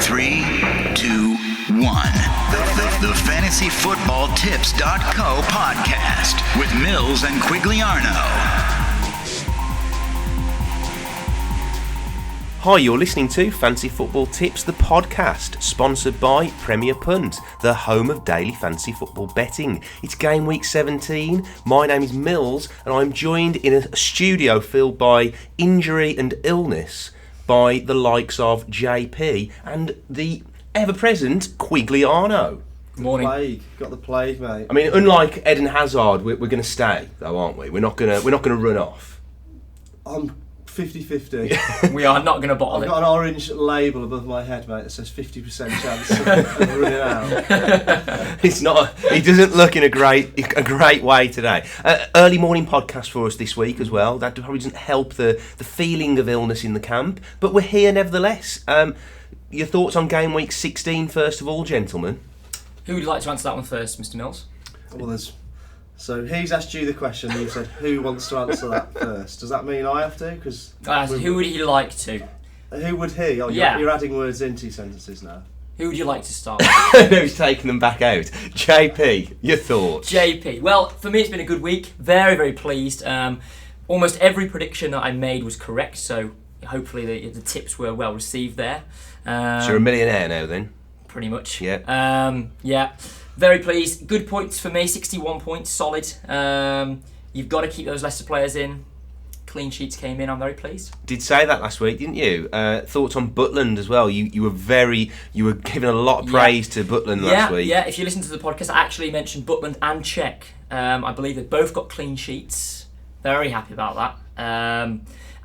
3, 2, 1. The FantasyFootballTips.co podcast with Mills and Quigliano. Hi, you're listening to Fantasy Football Tips, the podcast, sponsored by Premier Punt, the home of daily fantasy football betting. It's game week 17. My name is Mills, and I'm joined in a studio filled by injury and illness by the likes of JP and the ever-present Quigliano. Morning. Got the plague, mate. I mean, unlike Eden Hazard, we're going to stay, though, aren't we? We're not going to run off. I'm 50-50. We are not going to bottle I've it. got an orange label above my head, mate, that says 50% chance of running out. It's not. He doesn't look in a great way today. Early morning podcast for us this week as well. That probably doesn't help the feeling of illness in the camp, but we're here nevertheless. Your thoughts on game week 16 first of all, gentlemen? Who would like to answer that one first, Mr. Mills? Well, so he's asked you the question and you said, who wants to answer that first? Does that mean I have to? Who would he like to? Who would he? Oh, Yeah. You're adding words into your sentences now. Who would you like to start No, he's taking them back out. JP, your thoughts? JP. Well, for me it's been a good week. Very, very pleased. Almost every prediction that I made was correct, so hopefully the tips were well received there. So you're a millionaire now then? Pretty much. Yeah. Yeah. Very pleased. Good points for me. 61 points. Solid. You've got to keep those Leicester players in. Clean sheets came in. I'm very pleased. Did say that last week, didn't you? Thoughts on Butland as well. You were giving a lot of praise to Butland last week. Yeah. If you listen to the podcast, I actually mentioned Butland and Czech. I believe they both got clean sheets. Very happy about that.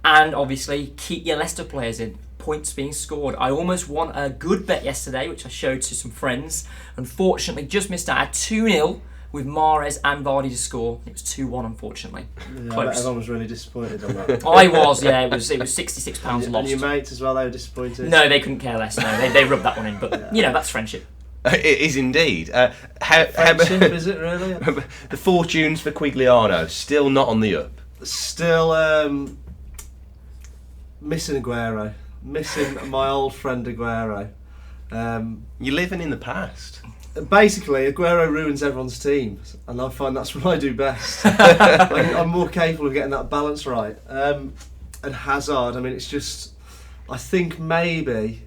And obviously, keep your Leicester players in. Points being scored. I almost won a good bet yesterday, which I showed to some friends. Unfortunately, just missed out at 2-0 with Mahrez and Vardy to score. It was 2-1, unfortunately. Yeah, Close. Everyone was really disappointed on that. I was, yeah. It was £66 lost. And your mates as well, they were disappointed? No, they couldn't care less. No, they rubbed that one in. But, that's friendship. It is indeed. Friendship, is it really? The fortunes for Quigliano, still not on the up. Still missing Aguero. Missing my old friend Aguero. You're living in the past. Basically, Aguero ruins everyone's teams, and I find that's what I do best. I'm more capable of getting that balance right. And Hazard, I mean, it's just, I think maybe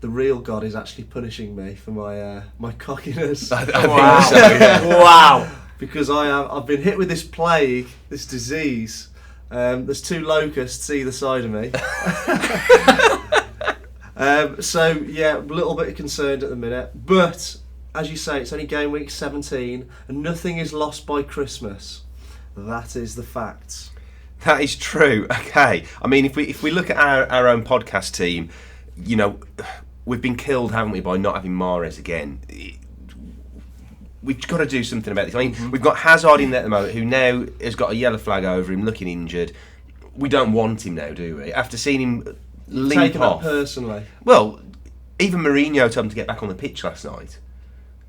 the real God is actually punishing me for my cockiness. I think so, yeah. Wow. Because I've been hit with this plague, this disease. There's 2 locusts either side of me. So yeah, a little bit concerned at the minute. But as you say, it's only game week 17 and nothing is lost by Christmas. That is the facts. That is true. Okay. I mean, if we look at our own podcast team, we've been killed, haven't we, by not having Mahrez again. We've got to do something about this. I mean, we've got Hazard in there at the moment, who now has got a yellow flag over him, looking injured. We don't want him now, do we? After seeing him limp Taking off. that personally. Well, even Mourinho told him to get back on the pitch last night,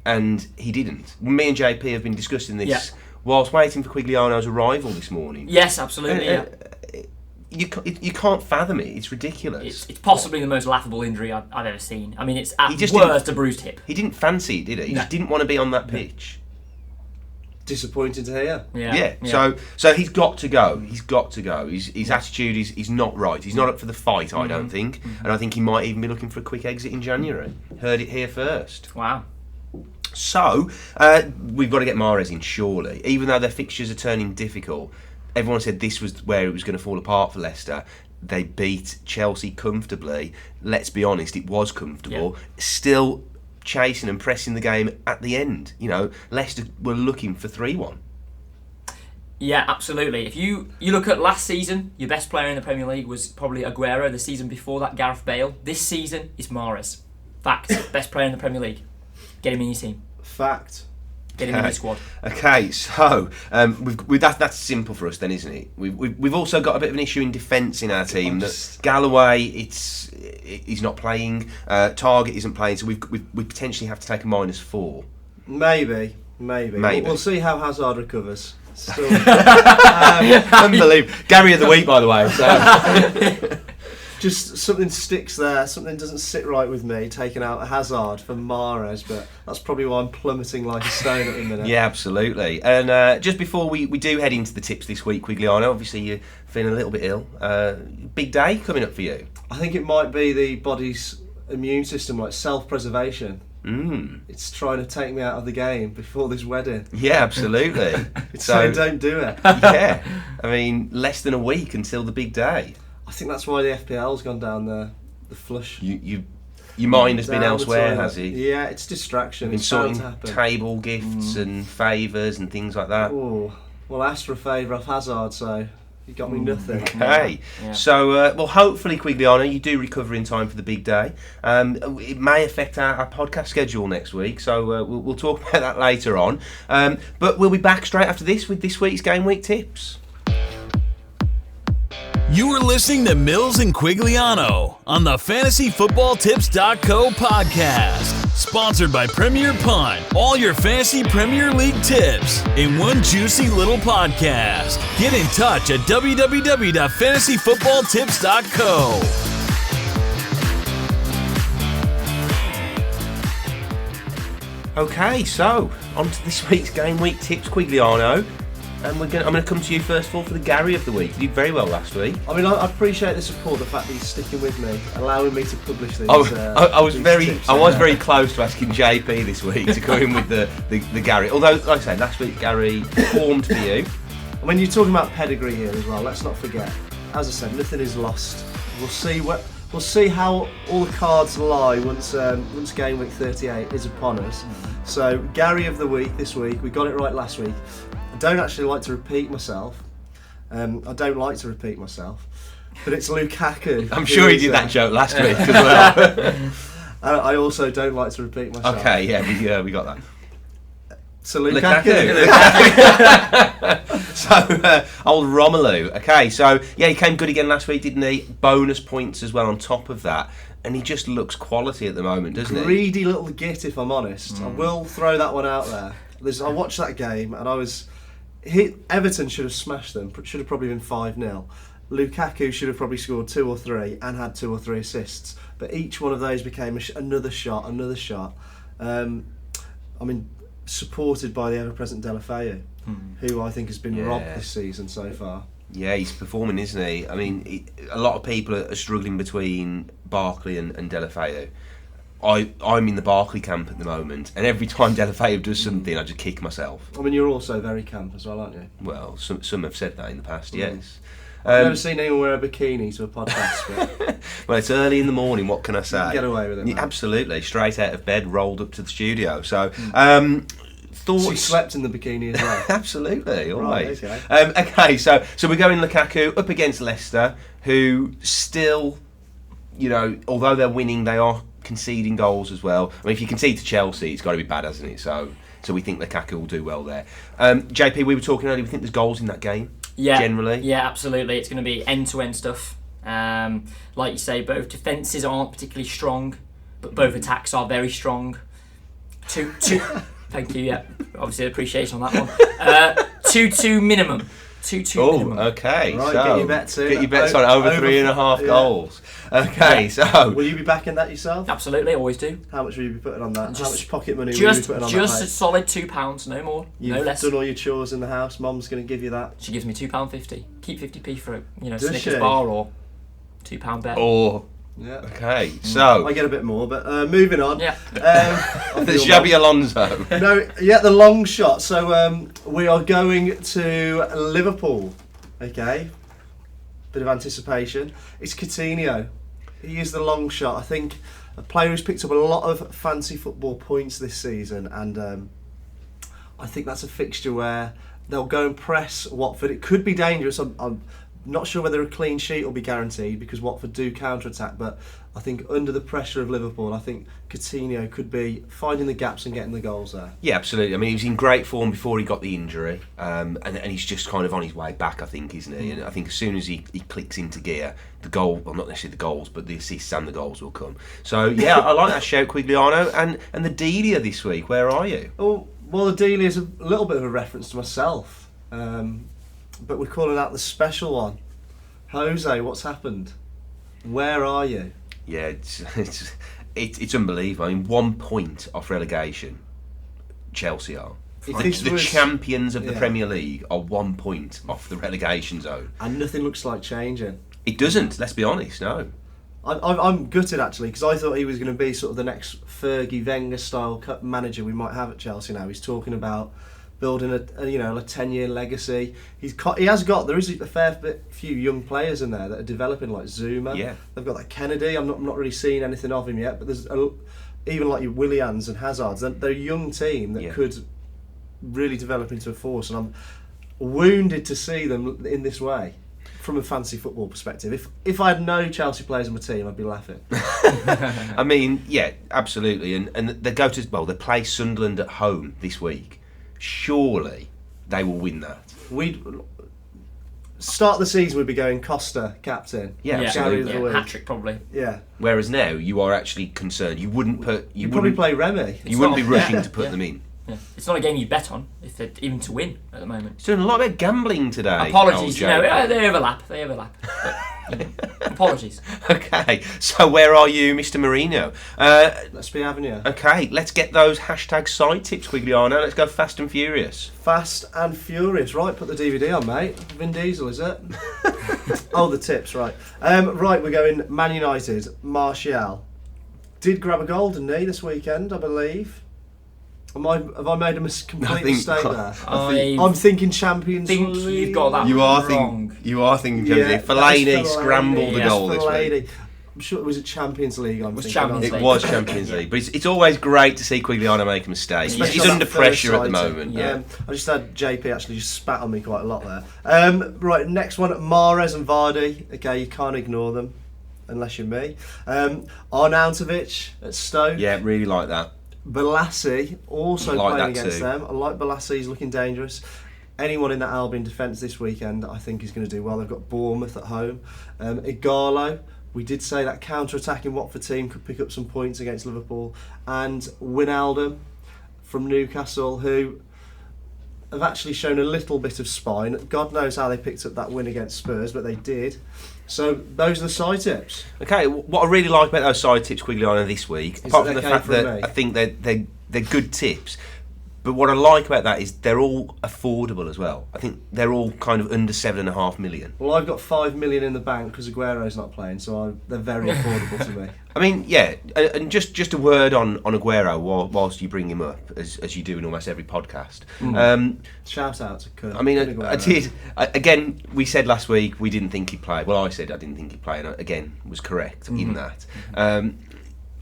and he didn't. Me and JP have been discussing this whilst waiting for Quigliano's arrival this morning. Yes, absolutely. You can't fathom it. It's ridiculous. It's possibly the most laughable injury I've ever seen. I mean, it's at He just worst a bruised hip. He didn't fancy it, did he? He just didn't want to be on that pitch. Disappointing to hear. Yeah. So he's got to go. He's got to go. His attitude is not right. He's not up for the fight, I don't think. And I think he might even be looking for a quick exit in January. Heard it here first. Wow. So we've got to get Mahrez in, surely. Even though their fixtures are turning difficult, everyone said this was where it was going to fall apart for Leicester. They beat Chelsea comfortably. Let's be honest, it was comfortable. Yeah. Still chasing and pressing the game at the end. Leicester were looking for 3-1. Yeah, absolutely. If you look at last season, your best player in the Premier League was probably Aguero. The season before that, Gareth Bale. This season is Mahrez. Fact. Best player in the Premier League. Get him in your team. Fact. Get him in your squad. Okay, so that's simple for us then, isn't it? We've also got a bit of an issue in defence in our team. That Galloway, he's not playing. Target isn't playing, so we potentially have to take a -4. Maybe. We'll see how Hazard recovers. Still, unbelievable. Gary of the week, by the way. So. just something sticks there, something doesn't sit right with me, taking out Hazard for Mahrez, but that's probably why I'm plummeting like a stone at the minute. Yeah, absolutely. And just before we do head into the tips this week, Quigliano, obviously you're feeling a little bit ill. Big day coming up for you. I think it might be the body's immune system, like self-preservation. It's trying to take me out of the game before this wedding. Yeah, absolutely. So don't do it. Yeah, I mean, less than a week until the big day. I think that's why the FPL's gone down the flush. Your mind has been Down the elsewhere, toilet. has he? Yeah, it's distraction. Been It's bound to sorting happen. table gifts and favours and things like that. Oh, well, I asked for a favour off Hazard, so he got me nothing. Okay, Yeah. so well, hopefully, Quigliano, you do recover in time for the big day. It may affect our podcast schedule next week, so we'll talk about that later on. But we'll be back straight after this with this week's Game Week tips. You are listening to Mills and Quigliano on the FantasyFootballTips.co podcast. Sponsored by Premier Punt. All your fantasy Premier League tips in one juicy little podcast. Get in touch at www.fantasyfootballtips.co. Okay, so on to this week's Game Week tips, Quigliano. And I'm going to come to you first of all for the Gary of the week. You did very well last week. I mean, I appreciate the support, the fact that he's sticking with me, allowing me to publish these. I was these very tips. close to asking JP this week to go in with the Gary. Although, like I say, last week Gary performed for you. I mean, you're talking about pedigree here as well. Let's not forget. As I said, nothing is lost. We'll see how all the cards lie once Game Week 38 is upon us. So, Gary of the week this week. We got it right last week. I don't actually like to repeat myself. But it's Lukaku. I'm sure he did that joke last week as well. I also don't like to repeat myself. Okay, yeah, we got that. So Lukaku. So old Romelu. Okay, so yeah, he came good again last week, didn't he? Bonus points as well on top of that, and he just looks quality at the moment, doesn't he? Greedy little git, if I'm honest. I will throw that one out there. I watched that game and Everton should have smashed them. Should have probably been 5-0. Lukaku should have probably scored 2 or 3 and had 2 or 3 assists. But each one of those became another shot. I mean, supported by the ever-present Deulofeu, who I think has been robbed this season so far. Yeah, he's performing, isn't he? I mean, a lot of people are struggling between Barkley and Deulofeu. I'm in the Barkley camp at the moment, and every time Deulofeu does something, I just kick myself. I mean, you're also very camp as well, aren't you? Well, some have said that in the past, yes. I've never seen anyone wear a bikini to a podcast, but Well, it's early in the morning, what can I say? get away with it, Yeah, man. absolutely, straight out of bed, rolled up to the studio. So, thoughts... She slept in the bikini as well. Absolutely, all Right, right. okay. Okay, so we're going Lukaku up against Leicester, who still, although they're winning, they are conceding goals as well. I mean, if you concede to Chelsea, it's got to be bad, hasn't it? So we think Lukaku will do well there. JP, we were talking earlier, we think there's goals in that game, generally. Yeah, absolutely. It's going to be end-to-end stuff. Like you say, both defences aren't particularly strong, but both attacks are very strong. Two. Thank you, yeah. Obviously, appreciation on that one. 2-2 minimum. 2-2 minimum. Okay. Right, so get your bets in. Get your bets on over 3.5 yeah. goals. Okay, so... Will you be backing that yourself? Absolutely, always do. How much will you be putting on that? How Just- much pocket money will you be Just putting on a that? solid £2, no more, You've no less. done all your chores in the house. Mum's going to give you that. She gives me £2.50. Keep 50p for a Does Snickers she? bar or £2 bet. Or... Yeah. Okay, so... I get a bit more, but moving on. Yeah. Off The your Xabi mum. Alonso. No, yeah, the long shot. So we are going to Liverpool. Okay. Bit of anticipation. It's Coutinho. He is the long shot. I think a player who's picked up a lot of fancy football points this season, and I think that's a fixture where they'll go and press Watford. It could be dangerous. I'm not sure whether a clean sheet will be guaranteed because Watford do counter-attack, but I think under the pressure of Liverpool, I think Coutinho could be finding the gaps and getting the goals there. Yeah, absolutely. I mean, he was in great form before he got the injury, and he's just kind of on his way back, I think, isn't he? And I think as soon as he clicks into gear, the goal, well, not necessarily the goals, but the assists and the goals will come. So, yeah, I like that shout, Quigliano. And the Delia this week, where are you? Oh, well, the deal is a little bit of a reference to myself, but we're calling out the special one. Jose, what's happened? Where are you? Yeah, it's unbelievable. I mean, 1 point off relegation, Chelsea are. If this The was- champions of the yeah. Premier League are 1 point off the relegation zone. And nothing looks like changing. It doesn't, let's be honest, no. I'm gutted actually, because I thought he was going to be sort of the next Fergie Wenger style manager we might have at Chelsea now. He's talking about building a 10-year legacy. There is a few young players in there that are developing, like Zuma. Yeah. They've got that Kennedy. I'm not really seeing anything of him yet, but there's even like your Willians and Hazards. They're a young team that could really develop into a force, and I'm wounded to see them in this way. From a fancy football perspective, if I had no Chelsea players in my team, I'd be laughing. I mean, yeah, absolutely. And they they play Sunderland at home this week. Surely they will win that. We'd start the season, we'd be going Costa captain. Yeah, Gary absolutely. of the week. Hat trick probably. Yeah, Whereas now you are actually concerned. You wouldn't put. you'd probably play Remy. You wouldn't be not- rushing yeah, to put yeah. them in. Yeah. It's not a game you bet on, if they're even to win at the moment. He's doing a lot about gambling today. Apologies, old Joe. they overlap. But, apologies. Okay, so where are you, Mr. Marino? Let's be having you. Okay, let's get those hashtag side tips, Quigliano. Let's go fast and furious. Fast and Furious. Right, put the DVD on, mate. Vin Diesel, is it? Oh, the tips, right. Right, we're going Man United. Martial did grab a goal, didn't he, this weekend, I believe. Have I made a complete mistake there? I'm thinking Champions think League. you've got that wrong. You are thinking. Yeah, Fellaini that's scrambled the Yes, goal this week. I'm sure it was a Champions League. I'm thinking Champions of. It League. was Champions League, but it's always great to see Quigliano make a mistake. Especially He's on under that pressure first at the sighting. moment. Yeah. I just had JP actually just spat on me quite a lot there. Right, next one, Mahrez and Vardy. Okay, you can't ignore them, unless you're me. Arnautovic at Stoke. Yeah, really like that. Balassi also Like playing that against too. them. I like Balassi, he's looking dangerous. Anyone in that Albion defence this weekend, I think is going to do well. They've got Bournemouth at home. Igalo, we did say that counter-attacking Watford team could pick up some points against Liverpool. And Wijnaldum from Newcastle, who have actually shown a little bit of spine. God knows how they picked up that win against Spurs, but they did. So those are the side tips. Okay, what I really like about those side tips, Quigliano, this week, apart that from the they fact came from that me? I think they're good tips, but what I like about that is they're all affordable as well. I think they're all kind of under 7.5 million. Well, I've got 5 million in the bank because Aguero's not playing, so they're very affordable to me. I mean, yeah, and just a word on Aguero whilst you bring him up, as you do in almost every podcast. Shout out to Kurt. I mean, Aguero. I did. Again, we said last week we didn't think he'd play. Well, I said I didn't think he'd play, and I, again, was correct in that.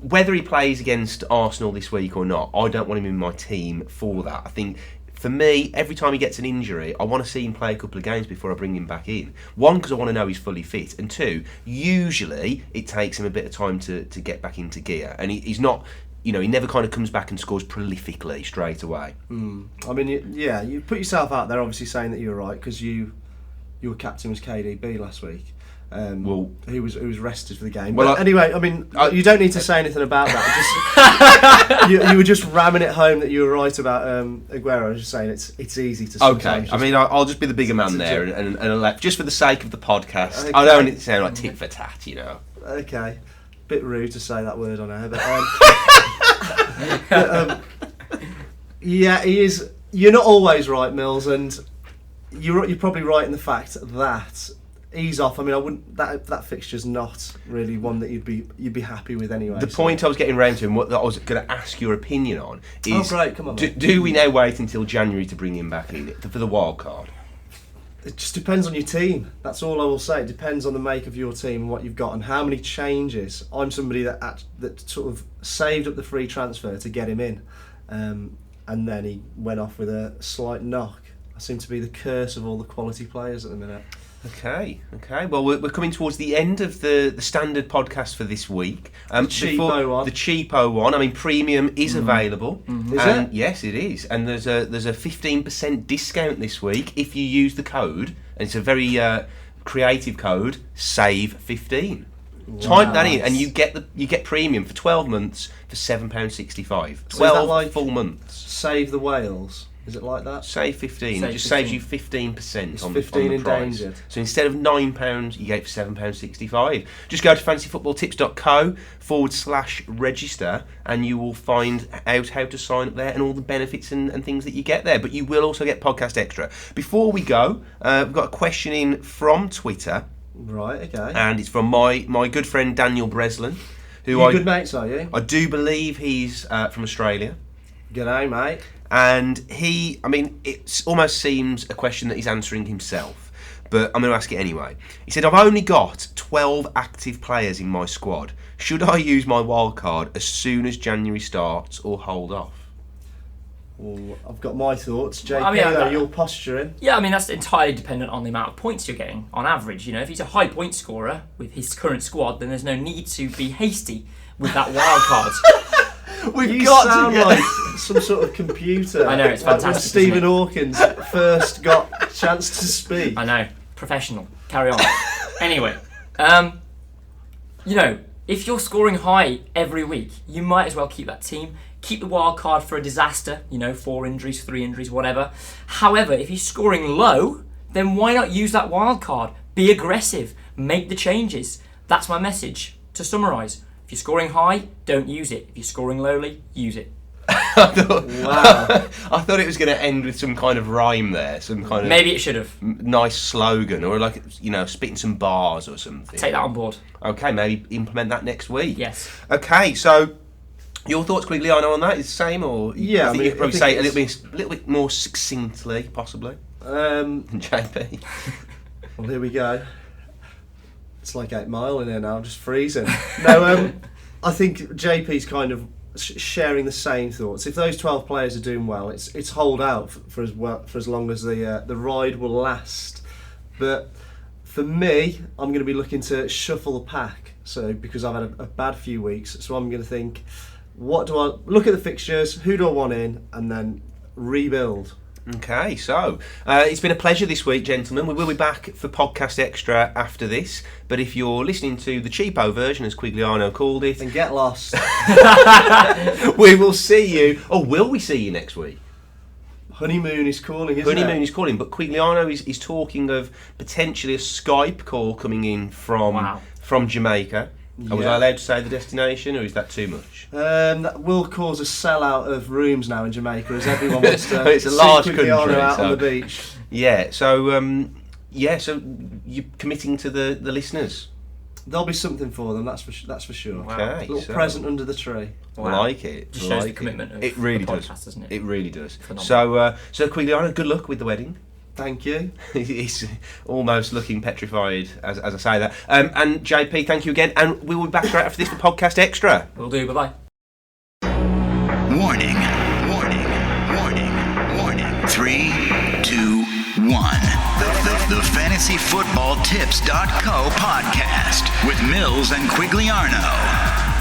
Whether he plays against Arsenal this week or not, I don't want him in my team for that. I think, for me, every time he gets an injury, I want to see him play a couple of games before I bring him back in. One, because I want to know he's fully fit, and two, usually it takes him a bit of time to get back into gear, and he's not. You know, he never kind of comes back and scores prolifically straight away. I mean, you put yourself out there, obviously saying that you were right because your captain was KDB last week. Well, who was rested for the game. Well, But anyway, I mean, you don't need to say anything about that. Just, you were just ramming it home that you were right about Aguero. I was just saying it's easy to. Okay, sometimes I just- mean, I'll just be the bigger man there and just for the sake of the podcast. Okay. I don't want it to sound like tit for tat, you know. Okay, bit rude to say that word on air, but yeah, he is. You're not always right, Mills, and you're probably right in the fact that he's off. I mean, I wouldn't. That fixture's not really one that you'd be happy with anyway. The point I was getting round to, and what I was going to ask your opinion on, is: great, come on, mate. do we now wait until January to bring him back in for the wild card? It just depends on your team. That's all I will say. It depends on the make of your team and what you've got and how many changes. I'm somebody that sort of saved up the free transfer to get him in, and then he went off with a slight knock. I seem to be the curse of all the quality players at the minute. Okay. Well, we're coming towards the end of the standard podcast for this week. cheapo one. The cheapo one. I mean, premium is available. Is it? Yes, it is. And there's a 15% discount this week if you use the code. And it's a very creative code. Save15. Type that in, and you get premium for 12 months for £7.65. 12 like- full months. Save the whales. Is it like that? Say 15. Say It just 15. saves you 15% It's on 15 the price. endangered. So instead of £9, you get it for £7.65. Just go to fantasyfootballtips.co/register and you will find out how to sign up there and all the benefits and things that you get there. But you will also get podcast extra. Before we go, we've got a question in from Twitter, Right, okay. and it's from my good friend Daniel Breslin, who You good mates, are you? I do believe he's from Australia. G'day, mate. And it almost seems a question that he's answering himself, but I'm going to ask it anyway. He said, I've only got 12 active players in my squad. Should I use my wild card as soon as January starts or hold off? Well, I've got my thoughts. JP, I mean, though, you're posturing. Yeah, I mean, that's entirely dependent on the amount of points you're getting on average. You know, if he's a high point scorer with his current squad, then there's no need to be hasty with that wild card. You sound like some sort of computer. I know, it's Like when fantastic, Stephen isn't Hawkins first got a chance to speak. I know, professional. Carry on. Anyway, you know, if you're scoring high every week, you might as well keep that team. Keep the wild card for a disaster, 4 injuries, 3 injuries, whatever. However, if he's scoring low, then why not use that wild card? Be aggressive, make the changes. That's my message. To summarise, if you're scoring high, don't use it. If you're scoring lowly, use it. Wow. I thought it was going to end with some kind of rhyme there, some kind of Maybe it should have. nice slogan, or like spitting some bars or something. Take that on board. Okay, maybe implement that next week. Yes. Okay, so your thoughts, Quigliano, on that is the same, or Yeah, I think I you mean, could probably I say it think a little bit more succinctly, possibly, Well, than JP. here we go. It's like 8 Mile in here now. I'm just freezing. No, I think JP's kind of sharing the same thoughts. If those 12 players are doing well, it's hold out for as long as the ride will last. But for me, I'm going to be looking to shuffle the pack. So because I've had a bad few weeks, so I'm going to think, what do I look at the fixtures? Who do I want in, and then rebuild. Okay, so it's been a pleasure this week, gentlemen. We will be back for podcast extra after this, but if you're listening to the cheapo version, as Quigliano called it, And get lost. we will see you, or will we see you next week? Honeymoon is calling, isn't Honeymoon it? is calling, but Quigliano is talking of potentially a Skype call coming in from Jamaica. Was I Yeah. allowed to say the destination, or is that too much? That will cause a sellout of rooms now in Jamaica, as everyone wants to It's a see large Quigliano country, out so- on the beach. Yeah, so you're committing to the listeners. There'll be something for them, that's for sure. Wow. Okay, A little so- present under the tree. I Wow. like it. Just I shows like the commitment of it really the does. podcast, doesn't it? It really does. Phenomenal. So Quigliano, good luck with the wedding. Thank you. He's almost looking petrified as I say that. And JP, thank you again. And we will be back straight after this for podcast extra. We'll do. Bye-bye. Warning, warning, warning, warning. 3, 2, 1. The FantasyFootballTips.co podcast with Mills and Quigliano.